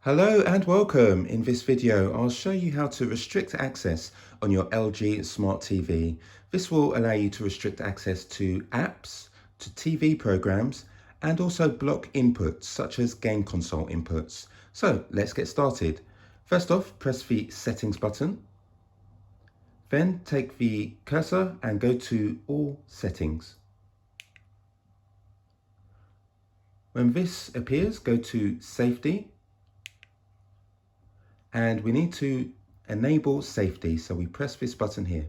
Hello and welcome. In this video, I'll show you how to restrict access on your LG Smart TV. This will allow you to restrict access to apps, to TV programs, and also block inputs such as game console inputs. So let's get started. First off, press the settings button. Then take the cursor and go to all settings. When this appears, go to safety. And we need to enable safety, so we press this button here.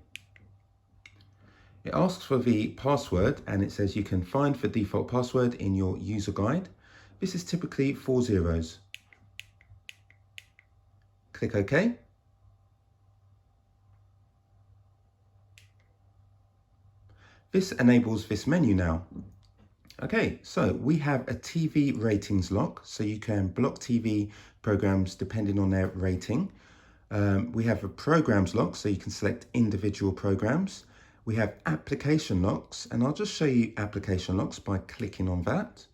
It asks for the password and it says you can find the default password in your user guide. This is typically 4 zeros. Click OK. This enables this menu now. Okay, so we have a TV ratings lock, so you can block TV programs depending on their rating. We have a programs lock, so you can select individual programs. We have application locks, and I'll just show you application locks by clicking on that.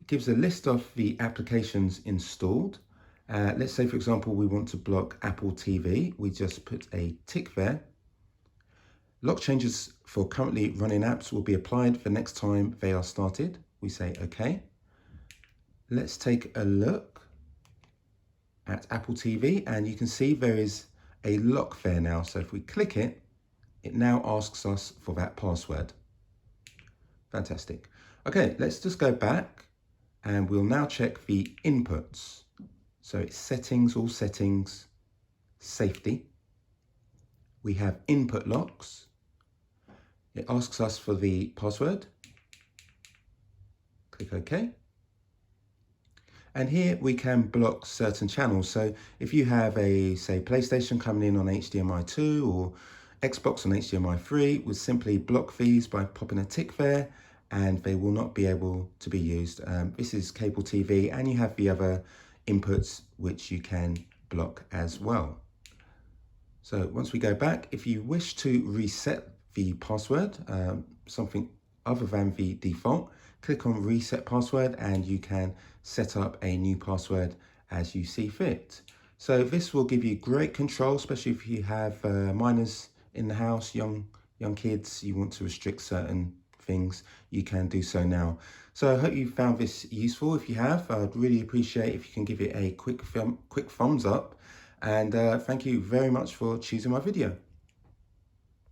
It gives a list of the applications installed. Let's say, for example, we want to block Apple TV. We just put a tick there. Lock changes for currently running apps will be applied the next time they are started. We say OK. Let's take a look at Apple TV and you can see there is a lock there now. So if we click it, it now asks us for that password. Fantastic. Okay, let's just go back and we'll now check the inputs. So it's settings, all settings, safety. We have input locks. It asks us for the password. Click OK. And here we can block certain channels. So if you have a, say, PlayStation coming in on HDMI 2 or Xbox on HDMI 3, we'll simply block these by popping a tick there and they will not be able to be used. This is cable TV and you have the other inputs which you can block as well. So once we go back, if you wish to reset the password, something other than the default, click on reset password and you can set up a new password as you see fit. So this will give you great control, especially if you have minors in the house, young kids, you want to restrict certain things, you can do so now. So I hope you found this useful. If you have, I'd really appreciate if you can give it a quick thumbs up. And thank you very much for choosing my video.